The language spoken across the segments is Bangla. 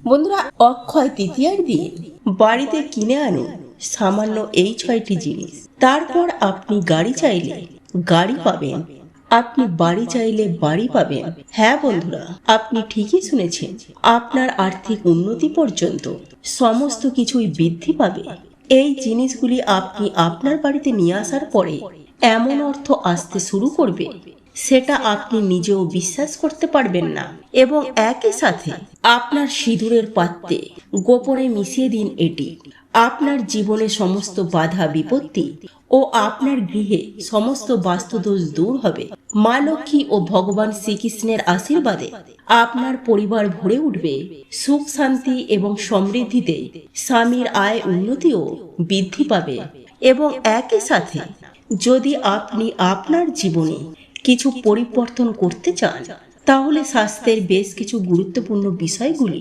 বন্ধুরা, অক্ষয় তৃতীয়ার দিন বাড়িতে কিনে আনুন সামান্য এই 6টি জিনিস। তারপর আপনি গাড়ি চাইলে গাড়ি পাবেন, আপনি বাড়ি চাইলে বাড়ি পাবেন। হ্যাঁ বন্ধুরা, আপনি ঠিকই শুনেছেন। আপনার আর্থিক উন্নতি পর্যন্ত সমস্ত কিছুই বৃদ্ধি পাবে। এই জিনিসগুলি আপনি আপনার বাড়িতে নিয়ে আসার পরে এমন অর্থ আসতে শুরু করবে, সেটা আপনি নিজেও বিশ্বাস করতে পারবেন না। এবং একই সাথে আপনার সিঁদুরের পাত্রে গোপনে মিশিয়ে দিন এটি। আপনার জীবনে সমস্ত বাধা বিপত্তি ও আপনার গৃহে সমস্ত বাস্তুদোষ দূর হবে। মা লক্ষ্মী ও ভগবান শ্রীকৃষ্ণের আশীর্বাদে আপনার পরিবার ভরে উঠবে সুখ শান্তি এবং সমৃদ্ধিতে। স্বামীর আয় উন্নতিও বৃদ্ধি পাবে। এবং একই সাথে যদি আপনি আপনার জীবনে কিছু পরিবর্তন করতে চান, তাহলে স্বাস্থ্যের বেশ কিছু গুরুত্বপূর্ণ বিষয়গুলি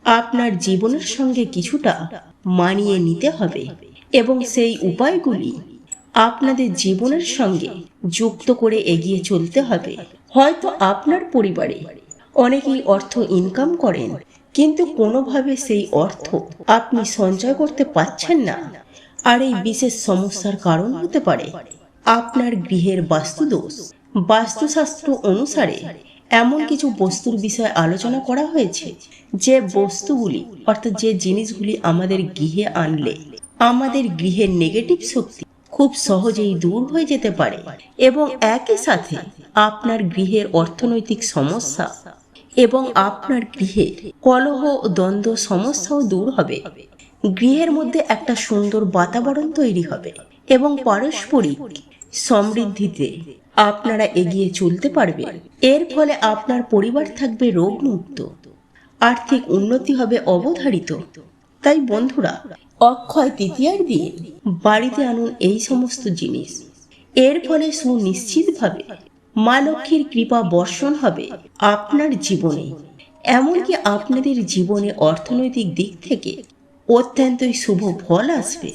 আপনার জীবনের সঙ্গে কিছুটা মানিয়ে নিতে হবে এবং সেই উপায়গুলি আপনাদের জীবনের সঙ্গে যুক্ত করে এগিয়ে চলতে হবে। হয়তো আপনার পরিবারে অনেকেই অর্থ ইনকাম করেন, কিন্তু কোনোভাবে সেই অর্থ আপনি সঞ্চয় করতে পারছেন না। আর এই বিশেষ সমস্যার কারণ হতে পারে আপনার গৃহের বাস্তুদোষ। বাস্তুশাস্ত্র অনুসারে এমন কিছু বস্তুর বিষয়ে আলোচনা করা হয়েছে, যে বস্তুগুলি অর্থাৎ যে জিনিসগুলি আমাদের গৃহে আনলে আমাদের গৃহের নেগেটিভ শক্তি খুব সহজেই দূর হয়ে যেতে পারে এবং একই সাথে আপনার গৃহের অর্থনৈতিক সমস্যা এবং আপনার গৃহের কলহ ও দ্বন্দ্ব সমস্যাও দূর হবে। গৃহের মধ্যে একটা সুন্দর বাতাবরণ তৈরি হবে এবং পারস্পরিক সমৃদ্ধিতে আপনারা এগিয়ে চলতে পারবেন। এর ফলে আপনার পরিবার থাকবে রোগমুক্ত, আর্থিক উন্নতি হবে অবধারিত। তাই বন্ধুরা, অক্ষয় তৃতীয়ার দিন বাড়িতে আনুন এই সমস্ত জিনিস। এর ফলে সুনিশ্চিতভাবে মা লক্ষ্মীর কৃপা বর্ষণ হবে আপনার জীবনে। এমনকি আপনাদের জীবনে অর্থনৈতিক দিক থেকে অত্যন্তই শুভ ফল আসবে।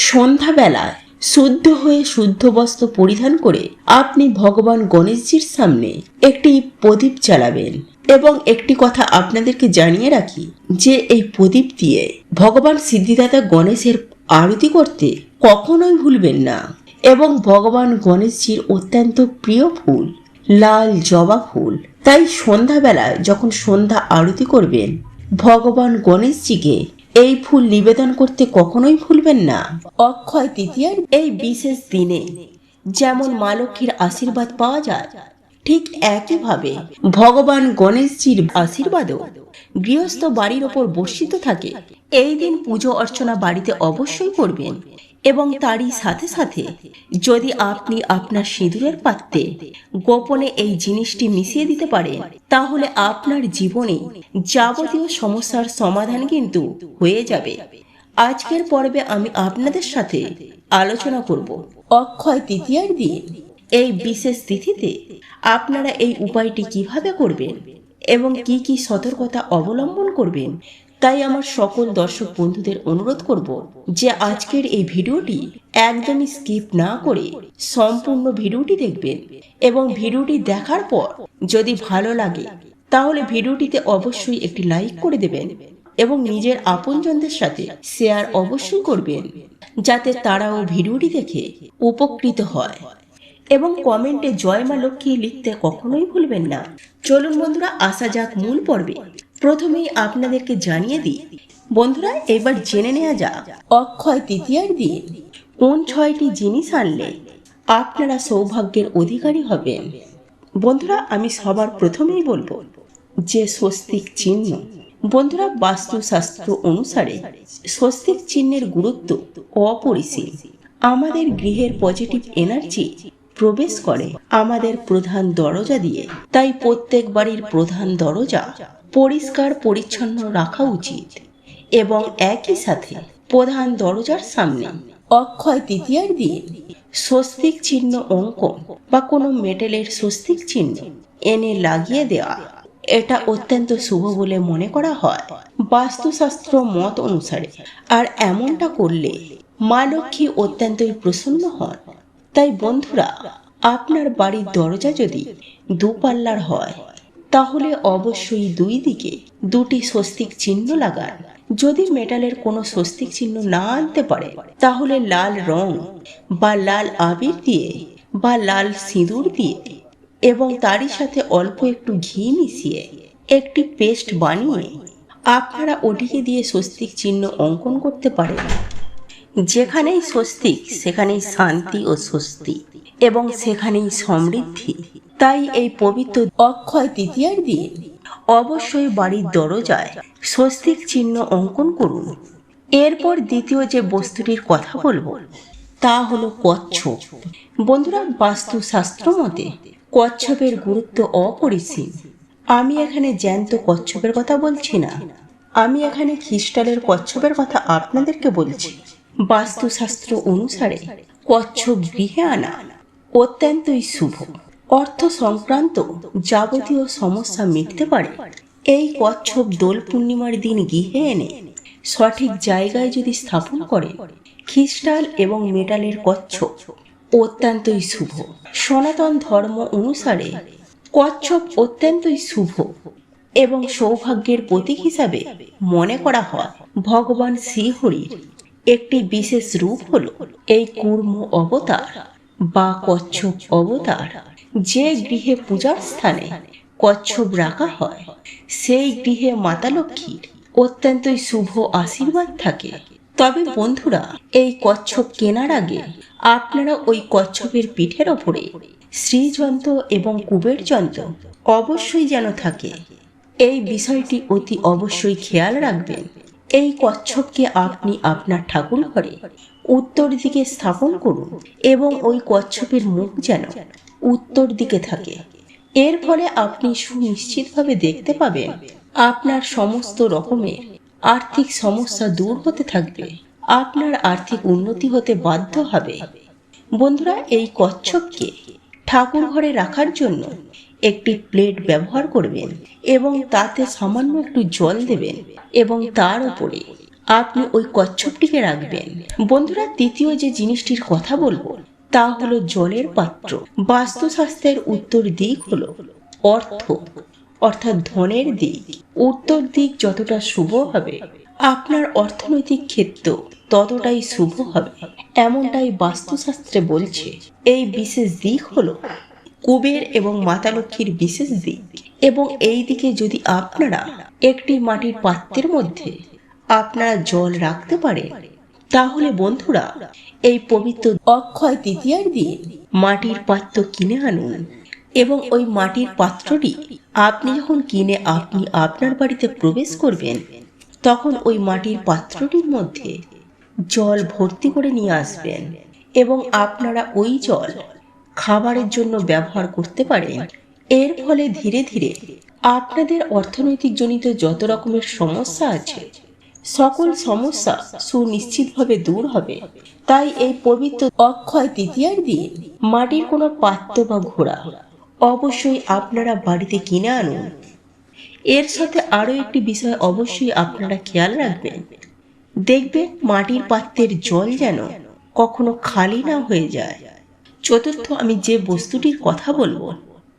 সন্ধ্যাবেলায় শুদ্ধ হয়ে শুদ্ধ বস্ত্র পরিধান করে আপনি ভগবান গণেশজির সামনে একটি প্রদীপ জ্বালাবেন। এবং একটি কথা আপনাদেরকে জানিয়ে রাখি, যে এই প্রদীপ দিয়ে ভগবান সিদ্ধিদাতা গণেশের আরতি করতে কখনোই ভুলবেন না। এবং ভগবান গণেশজির অত্যন্ত প্রিয় ফুল লাল জবা ফুল। তাই সন্ধ্যাবেলায় যখন সন্ধ্যা আরতি করবেন, ভগবান গণেশজিকে এই ফুল নিবেদন করতে কখনোই ভুলবেন না। অক্ষয় তৃতীয়ার এই বিশেষ দিনে যেমন মা লক্ষ্মীর আশীর্বাদ পাওয়া যায়, ঠিক একইভাবে ভগবান গণেশজির আশীর্বাদও গৃহস্থ বাড়ির ওপর বর্ষিত থাকে। এই দিন পুজো অর্চনা বাড়িতে অবশ্যই করবেন। এবং তারই সাথে সাথে যদি আপনি আপনার সিঁদুরের পাত্রে গোপনে এই জিনিসটি মিশিয়ে দিতে পারেন, তাহলে আপনার জীবনে যাবতীয় সমস্যার সমাধান কিন্তু হয়ে যাবে। আজকের পর্বে আমি আপনাদের সাথে আলোচনা করব অক্ষয় তৃতীয়ার দিন এই বিশেষ তিথিতে আপনারা এই উপায়টি কিভাবে করবেন এবং কি কি সতর্কতা অবলম্বন করবেন। তাই আমার সকল দর্শক বন্ধুদের অনুরোধ করব যে আজকের এই ভিডিওটি একদমই স্কিপ না করে সম্পূর্ণ ভিডিওটি দেখবেন। এবং ভিডিওটি দেখার পর যদি ভালো লাগে, তাহলে ভিডিওটিতে অবশ্যই একটি লাইক করে দেবেন এবং নিজের আপনজনদের সাথে শেয়ার অবশ্যই করবেন, যাতে তারাও ভিডিওটি দেখে উপকৃত হয়। এবং কমেন্টে জয় মা লক্ষ্মী লিখতে কখনোই ভুলবেন না। চলুন বন্ধুরা, আসা যাক মূল পর্বে। প্রথমেই আপনাদেরকে জানিয়ে দিই বন্ধুরা, এবার জেনে নেওয়া যাক অক্ষয় তৃতীয়ার দিন কোন 6টি জিনিস আনলে আপনারা সৌভাগ্যের অধিকারী হবেন। বন্ধুরা, আমি সবার প্রথমেই বলবো যে স্বস্তিক চিহ্ন। বন্ধুরা, বাস্তুশাস্ত্র অনুসারে স্বস্তিক চিহ্নের গুরুত্ব অপরিসীম। আমাদের গৃহের পজিটিভ এনার্জি প্রবেশ করে আমাদের প্রধান দরজা দিয়ে। তাই প্রত্যেক বাড়ির প্রধান দরজা পরিষ্কার পরিচ্ছন্ন রাখা উচিত। এবং একই সাথে প্রধান দরজার সামনে অক্ষয় তৃতীয়ার দিন স্বস্তিক চিহ্ন অঙ্কন বা কোনো মেটেলের স্বস্তিক চিহ্ন এনে লাগিয়ে দেওয়া, এটা অত্যন্ত শুভ বলে মনে করা হয় বাস্তুশাস্ত্র মত অনুসারে। আর এমনটা করলে মা লক্ষ্মী অত্যন্তই প্রসন্ন হন। তাই বন্ধুরা, আপনার বাড়ির দরজা যদি দুপাল্লার হয়, তাহলে অবশ্যই দুই দিকে দুটি স্বস্তিক চিহ্ন লাগান। যদি মেটালের কোনো স্বস্তিক চিহ্ন না আনতে পারে তাহলে লাল রং বা লাল আবির দিয়ে বা লাল সিঁদুর দিয়ে এবং তারই সাথে অল্প একটু ঘি মিশিয়ে একটি পেস্ট বানিয়ে আপনারা ওটিকে দিয়ে স্বস্তিক চিহ্ন অঙ্কন করতে পারেন। যেখানেই স্বস্তিক সেখানেই শান্তি ও স্বস্তি এবং সেখানেই সমৃদ্ধি। তাই এই পবিত্র অক্ষয় তৃতীয়ার দিন অবশ্যই বাড়ির দরজায় স্বস্তিক চিহ্ন অঙ্কন করুন। এরপর দ্বিতীয় যে বস্তুটির কথা বলবো তা হলো কচ্ছপ। বন্ধুরা, বাস্তুশাস্ত্র মতে কচ্ছপের গুরুত্ব অপরিসীম। আমি এখানে জ্যান্ত কচ্ছপের কথা বলছি না, আমি এখানে খ্রিস্টানের কচ্ছপের কথা আপনাদেরকে বলছি। বাস্তুশাস্ত্র অনুসারে কচ্ছপ গৃহে আনা অত্যন্তই শুভ। অর্থ সংক্রান্ত যাবতীয় সমস্যা মিটতে পারে। এই কচ্ছপ দোল পূর্ণিমার দিন গৃহে এনে সঠিক জায়গায় যদি স্থাপন করে, খ্রিস্টাল এবং মেটালের কচ্ছপ অত্যন্তই শুভ। সনাতন ধর্ম অনুসারে কচ্ছপ অত্যন্তই শুভ এবং সৌভাগ্যের প্রতীক হিসাবে মনে করা হয়। ভগবান শ্রীহরির একটি বিশেষ রূপ হল এই কুর্ম অবতার বা কচ্ছপ অবতার। যে গৃহে পূজার স্থানে কচ্ছপ রাখা হয় সেই গৃহে মাতা লক্ষ্মীর অত্যন্তই শুভ আশীর্বাদ থাকে। তবে বন্ধুরা, এই কচ্ছপ কেনার আগে আপনারা ওই কচ্ছপের পিঠের ওপরে শ্রীযন্ত্র এবং কুবের যন্ত্র অবশ্যই যেন থাকে, এই বিষয়টি অতি অবশ্যই খেয়াল রাখবেন। এই কচ্ছপকে আপনি আপনার ঠাকুর ঘরে উত্তর দিকে স্থাপন করুন এবং ওই কচ্ছপের মুখ যেন উত্তর দিকে থাকে। এর ফলে আপনি সুনিশ্চিতভাবে দেখতে পাবেন আপনার সমস্ত রকমের আর্থিক সমস্যা দূর হতে থাকবে, আপনার আর্থিক উন্নতি হতে বাধ্য হবে। বন্ধুরা, এই কচ্ছপকে ঠাকুর ঘরে রাখার জন্য একটি প্লেট ব্যবহার করবেন এবং তাতে সামান্য একটু জল দেবেন এবং তার উপরে আপনি ওই কচ্ছপটিকে রাখবেন। বন্ধুরা, তৃতীয় যে জিনিসটির কথা বলবো তা হলো জলের পাত্র। বাস্তুশাস্ত্রের উত্তর দিক হলো অর্থ অর্থাৎ ধনের দিক। উত্তর দিক যতটা শুভ হবে আপনার অর্থনৈতিক ক্ষেত্র ততটাই শুভ হবে, এমনটাই বাস্তুশাস্ত্রে বলছে। এই বিশেষ দিক হলো কুবের এবং মাতা লক্ষ্মীর বিশেষ দিক এবং এই দিকে যদি আপনারা একটি মাটির পাত্রের মধ্যে আপনারা জল রাখতে পারেন তাহলে বন্ধুরা এই পবিত্র অক্ষয় তৃতীয়ার দিন মাটির পাত্র কিনে আনুন এবং ওই মাটির পাত্রটি আপনি যখন কিনে আপনি আপনার বাড়িতে প্রবেশ করবেন তখন ওই মাটির পাত্রটির মধ্যে জল ভর্তি করে নিয়ে আসবেন এবং আপনারা ওই জল খাবারের জন্য ব্যবহার করতে পারেন। এর ফলে ধীরে ধীরে আপনাদের অর্থনৈতিক জনিত যত রকমের সমস্যা আছে সকল সমস্যা সুনিশ্চিতভাবে দূর হবে। তাই এই পবিত্র অক্ষয় তৃতীয়ার দিন মাটির কোনো পাত্র বা ঘোড়া অবশ্যই আপনারা বাড়িতে কিনে আনুন। এর সাথে আরো একটি বিষয় অবশ্যই আপনারা খেয়াল রাখবেন, দেখবেন মাটির পাত্রের জল যেন কখনো খালি না হয়ে যায়। চতুর্থ আমি যে বস্তুটির কথা বলবো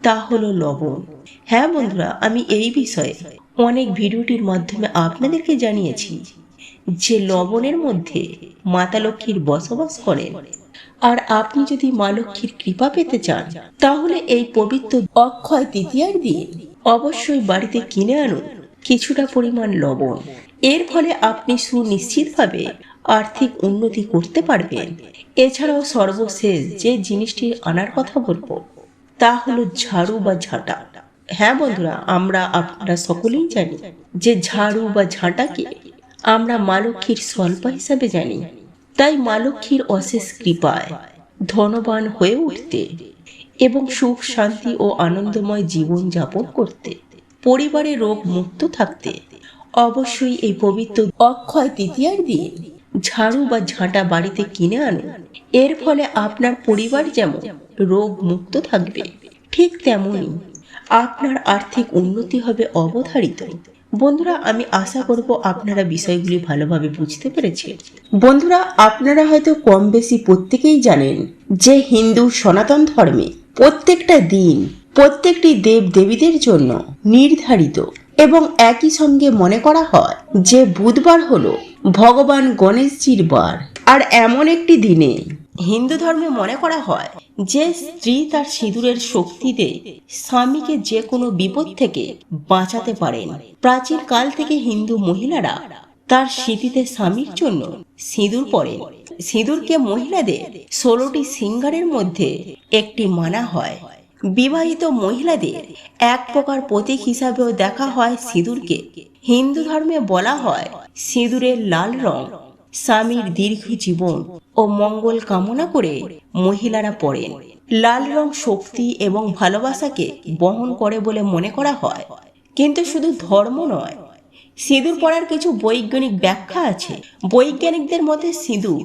তা হলো লবণ। হ্যাঁ বন্ধুরা, আমি এই বিষয়ে অনেক ভিডিওটির মাধ্যমে আপনাদেরকে জানিয়েছি যে লবণের মধ্যে মাতা লক্ষ্মীর বসবাস করেন। আর আপনি যদি মা লক্ষ্মীর কৃপা পেতে চান তাহলে এই পবিত্র অক্ষয় তৃতীয়ার দিন অবশ্যই বাড়িতে কিনে আনুন কিছুটা পরিমাণ লবণ। এর ফলে আপনি সুনিশ্চিতভাবে আর্থিক উন্নতি করতে পারবেন। এছাড়াও সর্বশেষ যে জিনিসটি আনার কথা বলবো তা হলো ঝাড়ু বা ঝাঁটা। হ্যাঁ বন্ধুরা, আপনারা সকলেই জানি যে ঝাড়ু বা ঝাঁটাকে আমরা মা লক্ষ্মীর স্বল্পা হিসাবে জানি। তাই মা লক্ষ্মীর অশেষ কৃপায় ধনবান হয়ে উঠতে এবং সুখ শান্তি ও আনন্দময় জীবন যাপন করতে, পরিবারে রোগ মুক্ত থাকতে অবশ্যই এই পবিত্র অক্ষয় তৃতীয়ার দিন ঝাড়ু বা ঝাঁটা বাড়িতে কিনে আনুন। এর ফলে আপনার পরিবার যেমন রোগ মুক্ত থাকবে ঠিক তেমনি আপনার আর্থিক উন্নতি হবে অবধারিত। বন্ধুরা, আমি আশা করব আপনারা বিষয়গুলি ভালোভাবে বুঝতে পেরেছেন। বন্ধুরা, আপনারা হয়তো কম বেশি প্রত্যেকেই জানেন যে হিন্দু সনাতন ধর্মে প্রত্যেকটা দিন প্রত্যেকটি দেব দেবীদের জন্য নির্ধারিত এবং একই সঙ্গে মনে করা হয় যে বুধবার হলো ভগবান গণেশজির বার। আর এমন একটি দিনে হিন্দু ধর্মে মনে করা হয় যে স্ত্রী তার সিঁদুরের শক্তিতে স্বামীকে যে কোনো বিপদ থেকে বাঁচাতে পারেন। প্রাচীন কাল থেকে হিন্দু মহিলারা তার স্মৃতিতে স্বামীর জন্য সিঁদুর পরেন। সিঁদুরকে মহিলাদের 16টি শৃঙ্গারের মধ্যে একটি মানা হয়। বিবাহিত মহিলাদের এক প্রকার প্রতীক হিসাবেও দেখা হয় সিঁদুরকে। হিন্দু ধর্মে বলা হয় সিঁদুরের লাল রং স্বামীর দীর্ঘ জীবন ও মঙ্গল কামনা করে মহিলারা পরেন। লাল রং শক্তি এবং ভালোবাসাকে বহন করে বলে মনে করা হয়। কিন্তু শুধু ধর্ম নয়, সিঁদুর পরার কিছু বৈজ্ঞানিক ব্যাখ্যা আছে। বৈজ্ঞানিকদের মতে সিঁদুর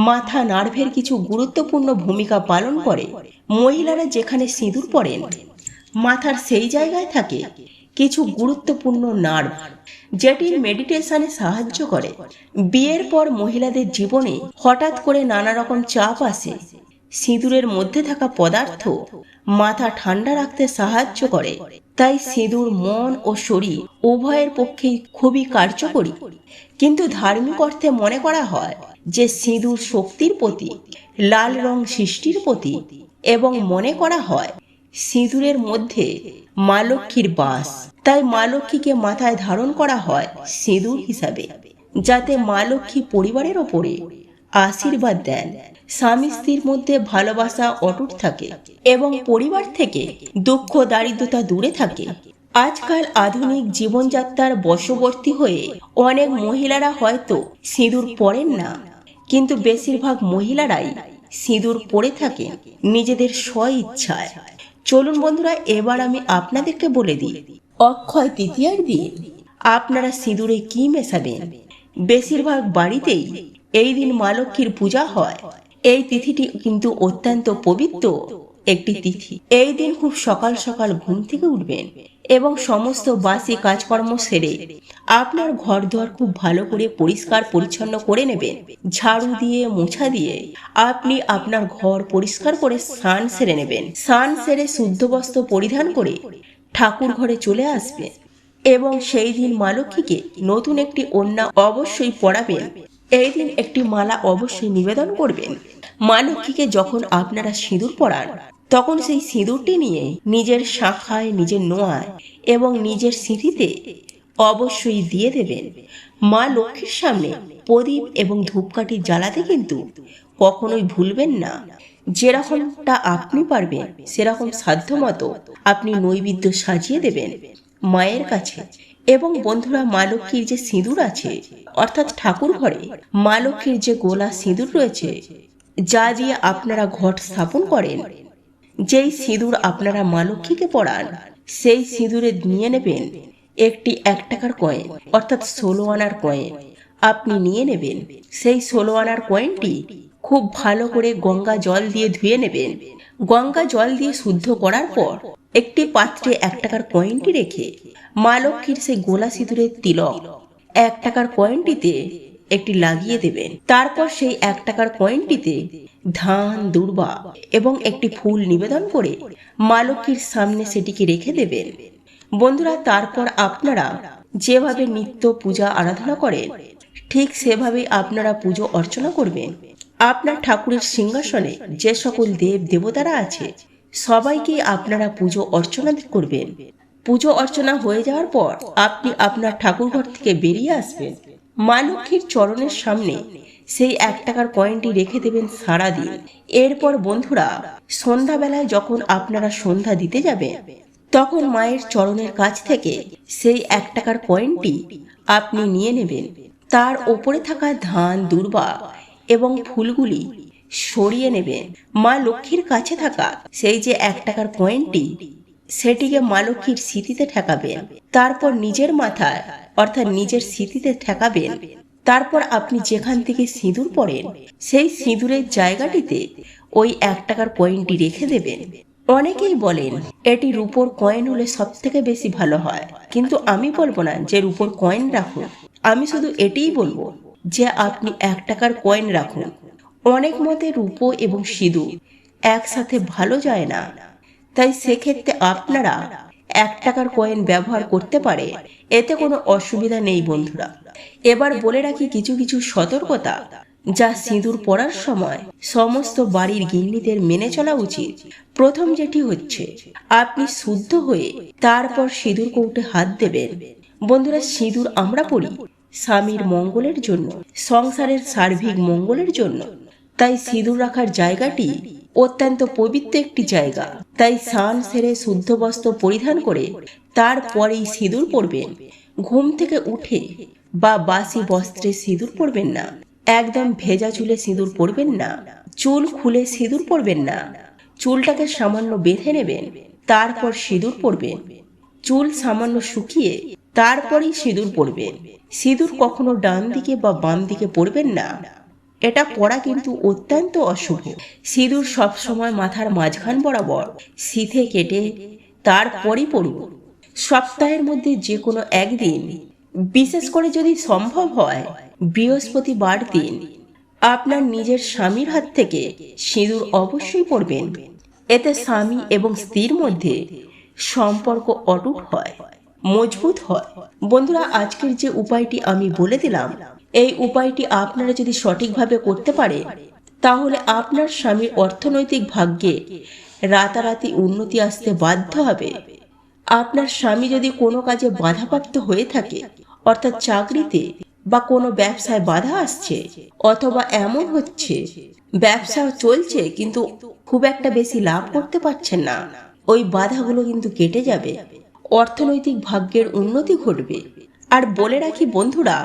মাথা নার্ভের কিছু গুরুত্বপূর্ণ ভূমিকা পালন করে। মহিলারা যেখানে সিঁদুর পরেন মাথার সেই জায়গায় থাকে কিছু গুরুত্বপূর্ণ নার্ভ, যেটির মেডিটেশনে সাহায্য করে। বিয়ের পর মহিলাদের জীবনে হঠাৎ করে নানা রকম চাপ আসে। সিঁদুরের মধ্যে থাকা পদার্থ মাথা ঠান্ডা রাখতে সাহায্য করে। তাই সিঁদুর মন ও শরীর উভয়ের পক্ষেই খুবই কার্যকরী। কিন্তু ধার্মিক অর্থে মনে করা হয় যে সিঁদুর শক্তির প্রতীক, লাল রং সৃষ্টির প্রতীক এবং মনে করা হয় সিঁদুরের মধ্যে মা লক্ষ্মীর বাস। তাই মা লক্ষ্মীকে মাথায় ধারণ করা হয় সিঁদুর হিসাবে, যাতে মা লক্ষ্মী পরিবারের ওপরে আশীর্বাদ দেন, স্বামী স্ত্রীর মধ্যে ভালোবাসা অটুট থাকে এবং পরিবার থেকে দুঃখ দারিদ্রতা দূরে থাকে। আজকাল আধুনিক জীবনযাত্রার বশবর্তী হয়ে অনেক মহিলারা হয়তো সিঁদুর পরেন না, কিন্তু বেশিরভাগ মহিলারাই সিঁদুর পরে থাকে নিজেদের স্ব ইচ্ছায়। চলুন বন্ধুরা, এবার আমি আপনাদেরকে বলে দিই অক্ষয় তৃতীয়ার দিন আপনারা সিঁদুরে কি মেশাবেন। বেশিরভাগ বাড়িতেই এই দিন মা লক্ষ্মীর পূজা হয়। এই তিথিটি কিন্তু অত্যন্ত পবিত্র একটি তিথি। এই দিন খুব সকাল সকাল ঘুম থেকে উঠবেন এবং সমস্ত বাসি কাজকর্ম সেরে আপনার ঘর দুয়ার খুব ভালো করে পরিষ্কার পরিচ্ছন্ন করে নেবেন। ঝাড়ু দিয়ে মোছা দিয়ে আপনি আপনার ঘর পরিষ্কার করে স্নান সেরে নেবেন। স্নান সেরে শুদ্ধ বস্ত্র পরিধান করে ঠাকুর ঘরে চলে আসবেন এবং সেই দিন মা লক্ষ্মীকে নতুন একটি ওড়না অবশ্যই পরাবেন। এই দিন একটি মালা অবশ্যই নিবেদন করবেন। মা লক্ষ্মীকে যখন আপনারা সিঁদুর পরান তখন সেই সিঁদুরটি নিয়ে নিজের শাখায়, নিজের নোয়ায় এবং নিজের সিঁথিতে অবশ্যই দিয়ে দেবেন। মা লক্ষ্মীর সামনে প্রদীপ এবং ধূপকাঠি জ্বালাতে কিন্তু কখনোই ভুলবেন না। যেরকমটা আপনি পারবেন সেরকম সাধ্যমতো আপনি নৈবেদ্য সাজিয়ে দেবেন মায়ের কাছে। এবং বন্ধুরা, মা লক্ষ্মীর যে সিঁদুর আছে, অর্থাৎ ঠাকুর ঘরে মা লক্ষ্মীর যে গোলা সিঁদুর রয়েছে, যা দিয়ে আপনারা ঘট স্থাপন করেন, যেই সিঁদুর আপনারা মা লক্ষ্মীকে পরান, সেই সিঁদুরে নিয়ে নেবেন একটি 1 টাকার কয়েন, অর্থাৎ 16 আনার কয়েন আপনি নিয়ে নেবেন। সেই 16 আনার কয়েনটি খুব ভালো করে গঙ্গা জল দিয়ে ধুয়ে নেবেন। গঙ্গা জল দিয়ে শুদ্ধ করার পর একটি পাত্রে 1 টাকার কয়েনটি রেখে মা লক্ষ্মীর সেই গোলা সিঁদুরের তিলক 1 টাকার কয়েনটিতে একটি লাগিয়ে দেবেন। তারপর সেই 1 টাকার কয়েনটিতে ধান, দূর্বা এবং একটি ফুল নিবেদন করে মা লক্ষ্মীর সামনে সেটিকে রেখে দেবেন। বন্ধুরা, তারপর আপনারা যেভাবে নিত্য পূজা আরাধনা করেন ঠিক সেভাবেই আপনারা পুজো অর্চনা করবেন। আপনার ঠাকুরের সিংহাসনে যে সকল দেব দেবতারা আছে সবাইকে আপনারা পুজো অর্চনা করবেন। পুজো অর্চনা হয়ে যাওয়ার পর আপনি আপনার ঠাকুর ঘর থেকে বেরিয়ে আসবেন। মা লক্ষ্মীর চরণের সামনে সেই 1 টাকার কয়েনটি রেখে দেবেন সারাদিন। এরপর বন্ধুরা, সন্ধ্যাবেলায় যখন আপনারা সন্ধ্যা দিতে যাবেন তখন মায়ের চরণের কাছ থেকে সেই 1 টাকার কয়েনটি আপনি নিয়ে নেবেন। তার ওপরে থাকা ধান, দূর্বা এবং ফুলগুলি সরিয়ে নেবেন। মা লক্ষ্মীর কাছে থাকা সেই যে 1 টাকার কয়েনটি, সেটিকে মা লক্ষ্মীর সিঁথিতে ঠেকাবেন। তারপর নিজের মাথায়, অর্থাৎ নিজের সিঁথিতে ঠেকাবেন। তারপর আপনি যেখান থেকে সিঁদুর পরেন সেই সিঁদুরের জায়গাটিতে ওই 1 টাকার কয়েনটি রেখে দেবেন। অনেকেই বলেন এটি রূপোর কয়েন হলে সব থেকে বেশি ভালো হয়, কিন্তু আমি বলবো না যে রূপোর কয়েন রাখুন। আমি শুধু এটিই বলবো যে আপনি 1 টাকার কয়েন রাখুন। অনেক মতে রূপো এবং সিঁদুর একসাথে ভালো যায় না, তাই সেক্ষেত্রে আপনারা 1 টাকার কয়েন ব্যবহার করতে পারে, এতে কোনো অসুবিধা নেই বন্ধুরা। এবার বলে রাখি কিছু কিছু সতর্কতা যা সিঁদুর পরার সময় সমস্ত বাড়ির গিন্নিদের মেনে চলা উচিত। প্রথম যেটি হচ্ছে, আপনি শুদ্ধ হয়ে তারপর সিঁদুর কৌটে হাত দেবেন। বন্ধুরা, সিঁদুর আমরা পরি স্বামীর মঙ্গলের জন্য, সংসারের সার্বিক মঙ্গলের জন্য। তাই সিঁদুর রাখার জায়গাটি অত্যন্ত পবিত্র একটি জায়গা। তাই স্নান সেরে শুদ্ধ বস্ত্র পরিধান করে তারপরেই সিঁদুর পরবেন। ঘুম থেকে উঠে বা বাসি বস্ত্রে সিঁদুর পরবেন না। একদম ভেজা চুলে সিঁদুর পরবেন না। চুল খুলে সিঁদুর পরবেন না। চুলটাকে সামান্য বেঁধে নেবেন, তারপর সিঁদুর পরবেন। চুল সামান্য শুকিয়ে তারপরেই সিঁদুর পরবেন। সিঁদুর কখনো ডান দিকে বা বাম দিকে পরবেন না, এটা পরা কিন্তু অত্যন্ত অশুভ। সিঁদুর সবসময় মাথার মাঝখান বরাবর সিধে কেটে তারপরই পরুন। সপ্তাহের মধ্যে যে কোনো একদিন, বিশেষ করে যদি সম্ভব হয় বৃহস্পতিবার দিন, আপনার নিজের স্বামীর হাত থেকে সিঁদুর অবশ্যই পরবেন। এতে স্বামী এবং স্ত্রীর মধ্যে সম্পর্ক অটুট হয়, মজবুত হয়। বন্ধুরা, আজকের যে উপায়টি আমি বলে দিলাম, এই উপায়টি আপনারা যদি সঠিকভাবে করতে পারে, তাহলে আপনার স্বামীর অর্থনৈতিক ভাগ্যে রাতারাতি উন্নতি আসতে বাধ্য হবে। আপনার স্বামী যদি কোনো কাজে বাধাপ্রাপ্ত হয়ে থাকে, অর্থাৎ চাকরিতে বা কোনো ব্যবসায় বাধা আসছে, অথবা এমন হচ্ছে ব্যবসা চলছে কিন্তু খুব একটা বেশি লাভ করতে পারছেন না, ওই বাধাগুলো কিন্তু কেটে যাবে, অর্থনৈতিক ভাগ্যের উন্নতি ঘটবে। আর বলে রাখি বন্ধুরা,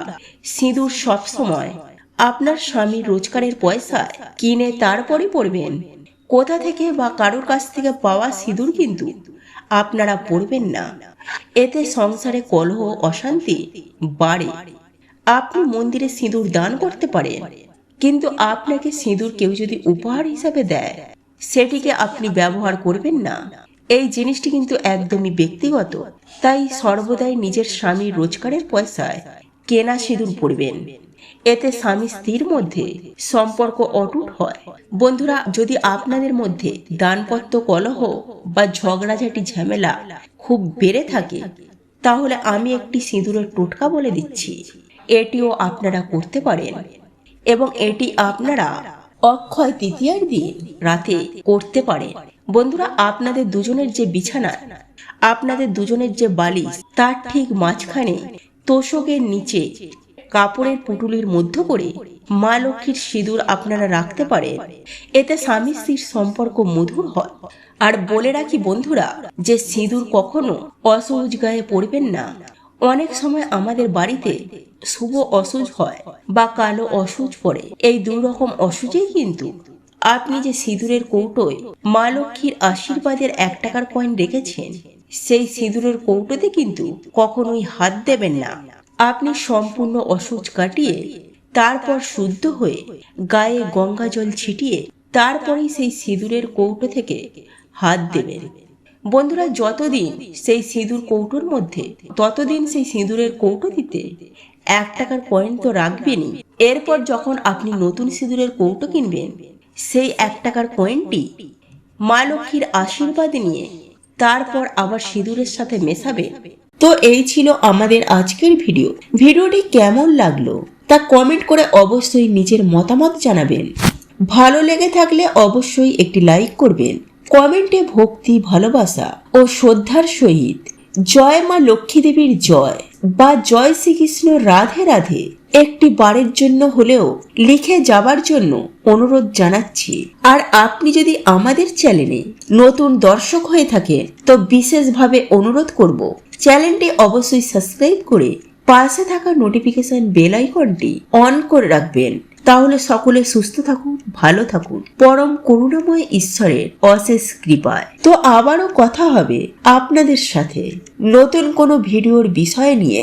সিঁদুর সবসময় আপনার স্বামীর রোজগারের পয়সায় কিনে তারপরে পরবেন। কোথা থেকে বা কারোর কাছ থেকে পাওয়া সিঁদুর কিন্তু আপনারা পরবেন না, এতে সংসারে কলহ অশান্তি বাড়ে। আপনি মন্দিরে সিঁদুর দান করতে পারেন, কিন্তু আপনাকে সিঁদুর কেউ যদি উপহার হিসাবে দেয়, সেটিকে আপনি ব্যবহার করবেন না। এই জিনিসটি কিন্তু একদমই ব্যক্তিগত। তাই সর্বদাই নিজের স্বামীর রোজগারের পয়সায় কেনা সিঁদুর পরবেন। এতে স্বামী স্ত্রীর মধ্যে সম্পর্ক অটুট হয়। বন্ধুরা, যদি আপনাদের মধ্যে দাম্পত্য কলহ বা ঝগড়াঝাটি ঝামেলা খুব বেড়ে থাকে, তাহলে আমি একটি সিঁদুরের টোটকা বলে দিচ্ছি। এটিও আপনারা করতে পারেন এবং এটি আপনারা অক্ষয় তৃতীয়ার দিন রাতে করতে পারেন। বন্ধুরা, আপনাদের দুজনের যে বিছানা, আপনাদের দুজনের যে বালিশ, তার ঠিক মাঝখানে তোষকের নিচে কাপড়ের পুটুলির মধ্যে করে মা লক্ষ্মীর সিঁদুর আপনারা রাখতে পারেন। এতে স্বামী স্ত্রীর সম্পর্ক মধুর হয়। আর বলে রাখি বন্ধুরা, যে সিঁদুর কখনো অসহজ গায়ে পরবেন না। অনেক সময় আমাদের বাড়িতে শুভ অসুজ হয় বা কালো অসুজ পড়ে। এই দুই রকম অসুজেই কিন্তু আপনি যে সিঁদুরের কৌটোয় মা লক্ষ্মীর আশীর্বাদের 1 টাকার কয়েন রেখেছেন, সেই সিঁদুরের কৌটোতে কিন্তু কখনোই হাত দেবেন না। আপনি সম্পূর্ণ অসুজ কাটিয়ে তারপর শুদ্ধ হয়ে গায়ে গঙ্গা জল ছিটিয়ে তারপরেই সেই সিঁদুরের কৌটো থেকে হাত দেবেন। বন্ধুরা, যতদিন সেই সিঁদুর কৌটোর মধ্যে, ততদিন সেই সিঁদুরের কৌটো দিতে 1 টাকার কয়েন তো রাখবেনই। এরপর যখন আপনি নতুন সিঁদুরের কৌটো কিনবেন, সেই 1 টাকার কয়েনটি মা লক্ষ্মীর আশীর্বাদ নিয়ে তারপর আবার সিঁদুরের সাথে মেশাবেন। তো এই ছিল আমাদের আজকের ভিডিও। ভিডিওটি কেমন লাগলো তা কমেন্ট করে অবশ্যই নিজের মতামত জানাবেন। ভালো লেগে থাকলে অবশ্যই একটি লাইক করবেন। কমেন্টে ভক্তি, ভালোবাসা ও শ্রদ্ধার সহিত জয় মা লক্ষ্মী দেবীর জয় বা জয় শ্রীকৃষ্ণ রাধে রাধে একটি বারের জন্য হলেও লিখে যাবার জন্য অনুরোধ জানাচ্ছি। আর আপনি যদি আমাদের চ্যানেলে নতুন দর্শক হয়ে থাকেন, তো বিশেষভাবে অনুরোধ করব চ্যানেলটি অবশ্যই সাবস্ক্রাইব করে পাশে থাকা নোটিফিকেশন বেল আইকনটি অন করে রাখবেন। তাহলে সকলে সুস্থ থাকুন, ভালো থাকুন, পরম করুণাময় ঈশ্বরের অশেষ কৃপায়। তো আবারও কথা হবে আপনাদের সাথে নতুন কোনো ভিডিওর বিষয় নিয়ে।